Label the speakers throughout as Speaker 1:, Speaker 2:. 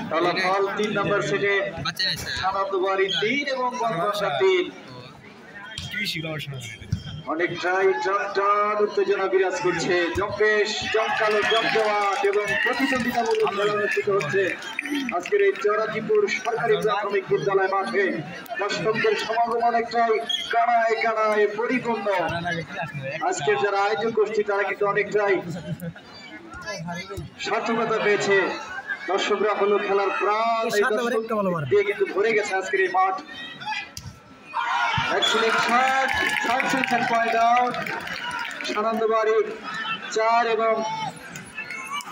Speaker 1: ফলাফল 3 নম্বর সেটে আনন্দবাড়ি 3 এবং বনবসা 3। অনেকটাই টান উত্তেজনা বিরাজ করছে, জম্পেশ জমকালো জমজমাট এবং প্রতিদ্বন্দ্বিতামূলক খেলা অনুষ্ঠিত হচ্ছে আজকের এই চরাজিপুর সরকারি প্রাথমিক বিদ্যালয় মাঠে। দর্শকদের সমাগম অনেকটাই কানায় কানায় পরিপূর্ণ। আজকের যারা আয়োজন করছে তারা কিন্তু অনেকটাই সার্থকতা পেয়েছে। দর্শকরা হলো খেলার প্রাণ দিয়ে কিন্তু ভরে গেছে আজকের এই মাঠ। Excellent shot, and point out. Sanandabari 4 এবং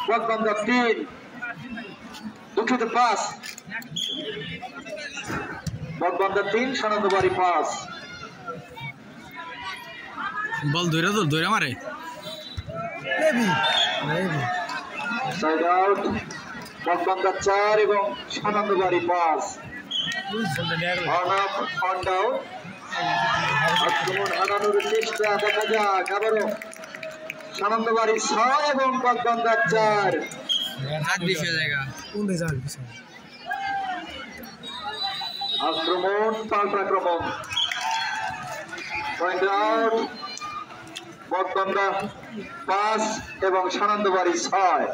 Speaker 1: বকবন্দা 3। দুঃখিত পাস, বকবন্দা 3 সানন্দবাড়ি 5।
Speaker 2: বল ধরে মারে
Speaker 1: সাইড আউট, বকবন্দা 4 এবং সানন্দবাড়ি 5। অন ডাউন, আক্রমণ হারানোর চেষ্টা, দেখা যাক আবারও সানন্দবাড়ি 6 এবং বকবন্দা 4। আক্রমণ পাল্টাক্রমণ, পয়েন্ট আউট, বকবন্দা 5 এবং সানন্দবাড়ি 6।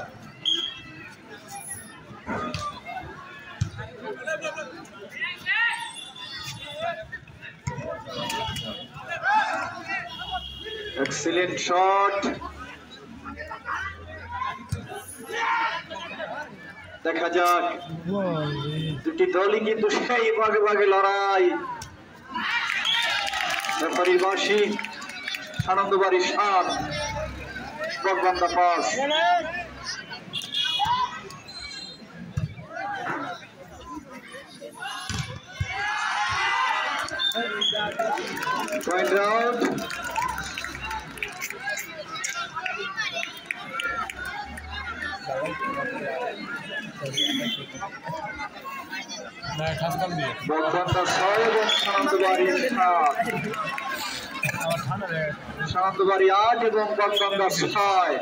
Speaker 1: Excellent shot, দেখা যাক দুটি দলই কিন্তু সেই ভাগে ভাগে লড়াই। রেফারির বাঁশি, সানন্দবাড়ি 7 বকবন্দা 5। পয়েন্ট আউট, বকবন্দা 6 এবং সানন্দবাড়ি 7। সানন্দবাড়ি 8 এবং বকবন্দা 6।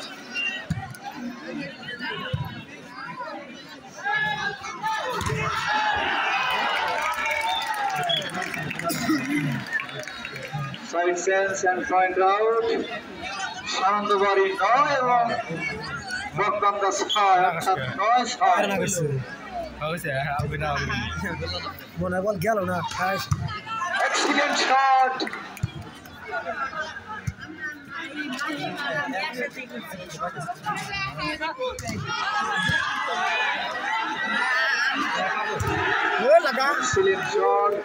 Speaker 1: Side sense end point out, Sanandabari 9 এবং বকবন্দা 6, অর্থাৎ 9-6।
Speaker 3: মনে বল গেল না।
Speaker 1: এক্সিলেন্ট শট,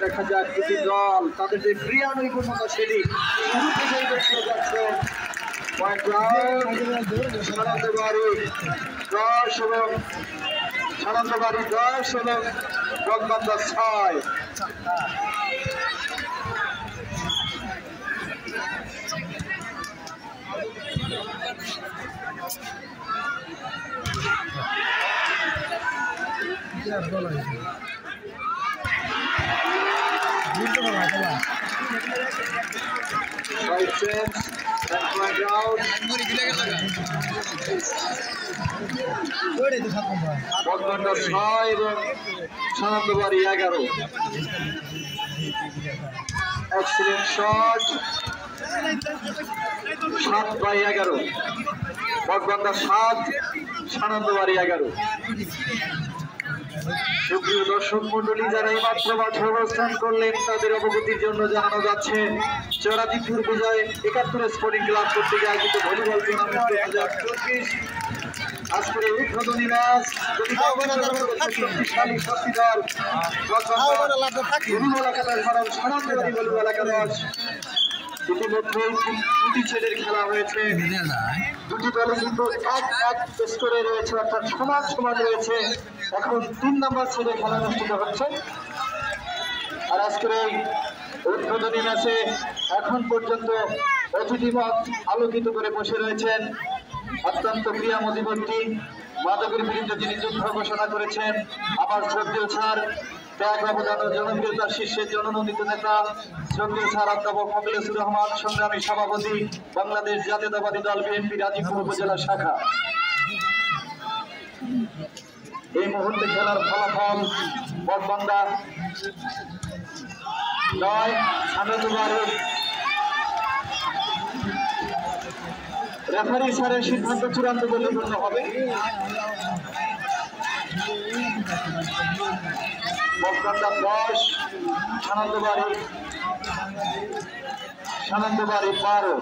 Speaker 1: দেখা যাক দুটি দল তাদের যে ক্রিয়া নৈপুণ্যতা সেটি যাচ্ছে। সানন্দবাড়ি 10 এবং সানন্দবাড়ি 10 এবং বকবন্দা 6। বকবন্দা 6 এবং সানন্দবাড়ি 11। Excellent shot, 7/11, বকবন্দা 7 Sanandabari 11। সুপ্রিয় দর্শক মন্ডলী, যারা এই মাত্র মাঠে অবস্থান করলেন তাদের অবগতির জন্য জানানো যাচ্ছে চরাজিপুর বিজয় 71 স্পোর্টিং ক্লাব কর্তৃক আয়োজিত ভলিবল টুর্নামেন্ট 2024 আজকের এই উদ্বোধনী ম্যাচ শক্তিশালী শক্তিধর ভলিবল একাদশ বনাম সানন্দবাড়ি ভলিবল একাদশ। ইতিমধ্যে দুটি ছেলের খেলা হয়েছে, দুটি দলে কিন্তু এক স্কোরে রয়েছে, অর্থাৎ সমান সমান রয়েছে। এখন 3 নম্বর ছেলে খেলা অনুষ্ঠিত হচ্ছে। আর আজকের এই উদ্বোধনী ম্যাচে এখন পর্যন্ত অতিথিমত আলোকিত করে বসে রয়েছেন অত্যন্ত প্রিয় মধ্যবর্তী মাদকের বিরুদ্ধে যিনি যুদ্ধ ঘোষণা করেছেন আমার শ্রদ্ধেয় স্যার ত্যাগ অবদান ও জনপ্রিয়তার শীর্ষে জননন্দিত নেতা শ্রদ্ধেয় স্যার অধ্যাপক মোখলেসুর রহমান সংগ্রামী সভাপতি বাংলাদেশ জাতীয়তাবাদী দল বিএনপি রাজীবপুর উপজেলা শাখা। এই মুহূর্তে খেলার ফলাফল বটবন্দা 9 আনন্দবাড়ি। রেফারি স্যারের সিদ্ধান্ত চূড়ান্ত বলে গণ্য হবে। বটবন্দা 10 আনন্দবাড়ি 12।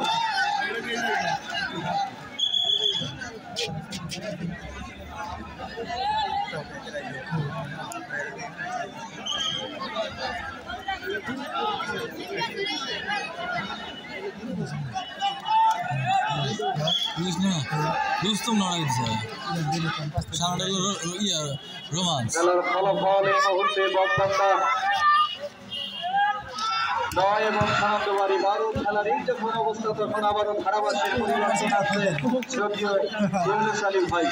Speaker 1: খেলার ফলাফল এই মুহূর্তে বটবন্দা 9 এবং আনন্দবাড়ি 12। খেলার এই যখন অবস্থা তখন আবারও ধারাভাষ্যের পরিবর্তন আছে শ্রদ্ধেয় ইউনুস আলী ভাই।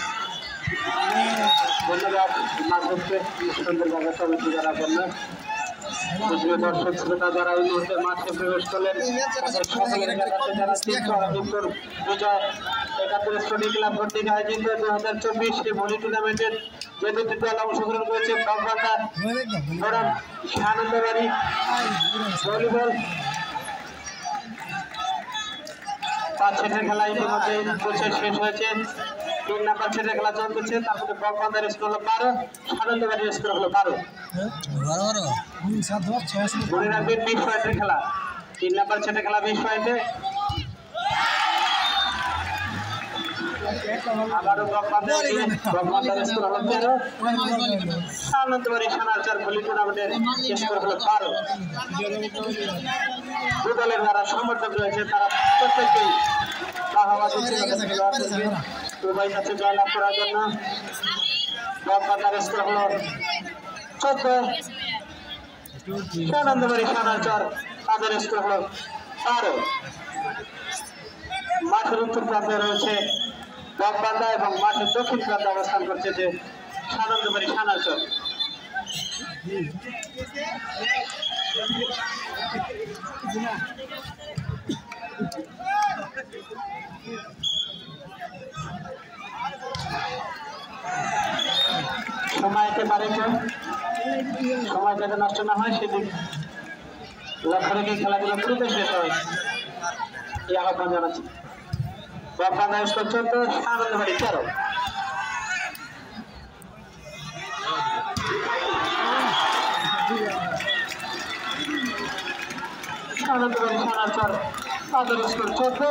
Speaker 1: ধন্যবাদ মাঠে সুন্দরভাবে সমিতি যারা করলেন। দর্শক শ্রোতা যারা এই মুহূর্তে মাঠে প্রবেশ করলেন তাদের সকলের কাছে জানাচ্ছি উত্তর বিজয় 71 স্টুডি ক্লাব কর্তৃক আয়োজিত 2024 এই ভলি টুর্নামেন্টের যে দুটি দল অংশগ্রহণ করেছে বটবন্দা বনাম আনন্দবাড়ি ভলিবল 5 সেটের খেলা ইতিমধ্যে শেষ হয়েছে। 3 নাম্বার সেটের খেলা চলতেছে। তারপরে বটবন্দার স্কোর হলো 12, আনন্দবাড়ির স্কোর হলো 12। মনে রাখবেন 20 পয়েন্টের খেলা। 3 নাম্বার সেটের খেলা 20 পয়েন্টে। আবারও বটবন্দার স্কোর হলো 13, আনন্দবাড়ি সানারচার ভলি টুর্নামেন্টের স্কোর হলো 12। দু দলের যারা সমর্থক রয়েছে তারা প্রত্যেকেই বাহাবা দিচ্ছে দুবাই কাছে জয়লাভ করার জন্য। বটবন্দার স্কোর হলো 14, আনন্দবাড়ি সানারচার তাদের স্কোর হলো 12। মাঠের উত্তর প্রান্তে রয়েছে বটবন্দা এবং মাঠের দক্ষিণ প্রান্তে অবস্থান করছে যে আনন্দবাড়ি সানারচর। সময় একেবারে কম, সময় যাতে নষ্ট না হয় সেদিক লক্ষ্য রেখে খেলাধুলা দ্রুত শেষ হয় এই আহ্বান জানাচ্ছি। বটবন্দা স্কোর 14, আনন্দবাড়ি 13। আনন্দবাড়ি সানারচর তাদের স্কোর 14,